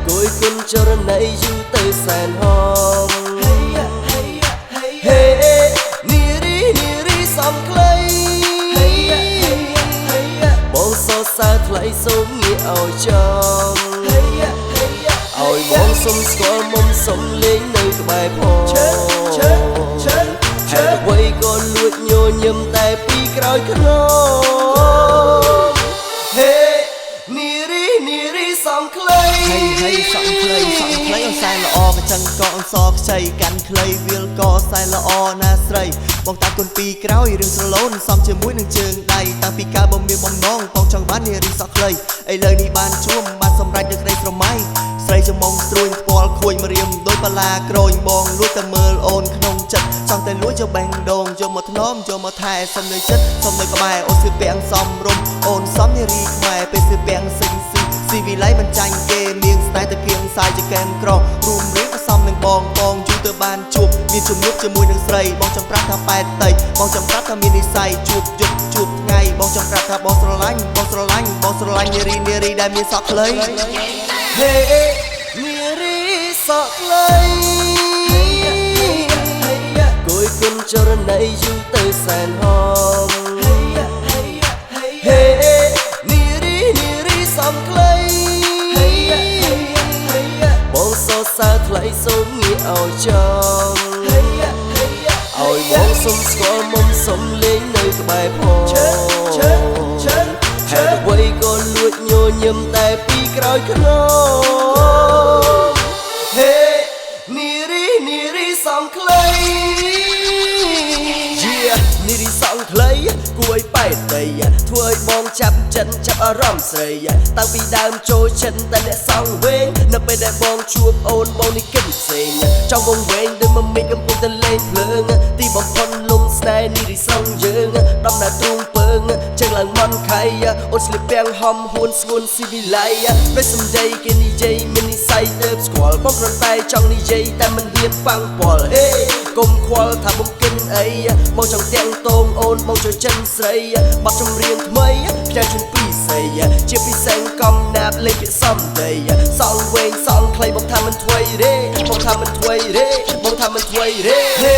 គួយគុណចរណីយូរទៅសែនហមហេនារីសំខ្លីបងសរសើរថ្លៃសូមងាកឲ្យចំឲ្យបងសុំស្គាល់មុំសុំលេងនៅក្បែរផងហេតុអ្វីក៏លួចញញឹមតែពីក្រោយខ្នងហេនារីសំខ្លីសំខ្លីអូនសែនល្អក៏ចឹងក៏អូនសខ្ចីកាន់ខ្លីវាលក៏សែនល្អណាស្រីបងតាគុណពីក្រោយរឿងស្រឡូនសំជាមួយនឹងជើងដៃតាំងពីកាលបងមានបំណងបងចង់បាននារីសក់ខ្លីឥឡូវនេះបានជួមបានសម្រេចនឹងក្តីស្រមៃស្រីចំមុំស្រួយផ្ពាល់ខួយមរៀមដោយបាឡាក្រូចបងលួចតែមើលអូនក្នុងចិត្តចង់តែលួចយកបេះដូងយកមកធ្នមយកមកថែសុំនៅចិត្តសុំនៅក្បែរអូនស្ពាំងសំរុំអូនសំនារីខ្មែរពេលស្ពាំងសិញស៊ីវិល័យមិនចាញ់គេនាងស្នេហ៍តគៀងសាយជាកែមក្ររួមរៀងក៏សំនឹងបងយូរទៅបានជួបមានជំនួបជាមួយនឹងស្រីបងចង់ប្រាប់ថាប៉ែតតិចបងចង់ប្រាប់ថាមាននិស្ស័យជួបថ្ងៃបងចង់ប្រាប់ថាបងស្រឡាញ់នារីដែលមានសក់ខ្លីហេនារីសក់ខ្លីគួយគុណចរណីយូរទៅសែនហមហេនារីសំខ្លីបងសរសើរថ្លៃសូមងាកឲ្យចំឲ្យបងសុំស្គាល់មុំសុំលេងនៅក្បែរផងហេតុអ្វីក៏លួចញញឹមតែពីក្រោយខ្នងហេនារីសំខ្លីនារីសំខ្លីគួយប៉ែតដីធ្វើឲ្យបងចាប់ចិត្តចាប់អារម្មណ៍ស្រីតាំងពីដើមចូលចិត្តតែអ្នកសងវែងនៅពេលដែលបងជួបអូនបងនេះគិតផ្សេងចង់វងវែងដូចមកមីកំពុងតែលេងភ្លើងទីបំផុតលំស្នេហ៍នារីសំយើងដំណើរទ្រូងពើងជើងឡើងមន់ខៃអូនស្លៀកពាំងហំហួនស្ងួនស៊ីវិល័យពេលសំដីគេនិយាយមាននិស្ស័យទៅស្គាល់បងគ្រាន់តែចង់និយាយតែមិនហ៊ានប៉ាំងពាល់ហេកុំខ្វល់ថាបំកិនអីបងចង់ទាំងតងអូនបងចូលចិនស្រីបាត់ចម្រៀងថ្មីផ្ញើជូនពីស័យជាពិសេសកំណាប់លេងពាក្យសំដីសងវែងសងខ្លីបងថាមិនថ្មីទេបងថាមិនថ្មីទេហេ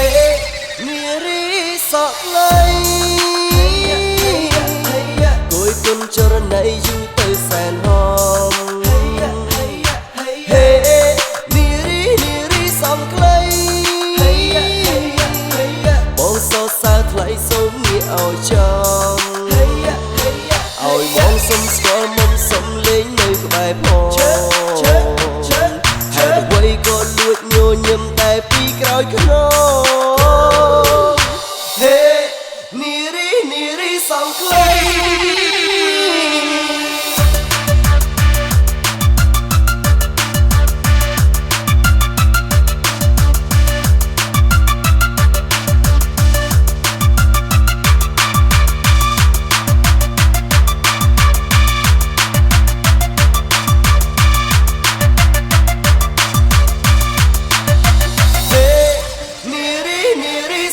នារីសក់ខ្លីគួយគុណចរណីយូរទៅសែនហមហេនារីសំខ្លីបងសរសើរថ្លៃសូមងាកឲ្យចំឲ្យបងសុំស្គាល់មុំសុំលេងនៅក្បែរផងហេតុអ្វីក៏លួចញញឹមតែពីក្រោយខ្នងហេនារីសំខ្លី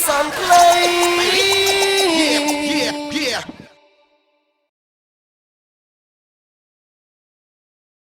សំខ្លី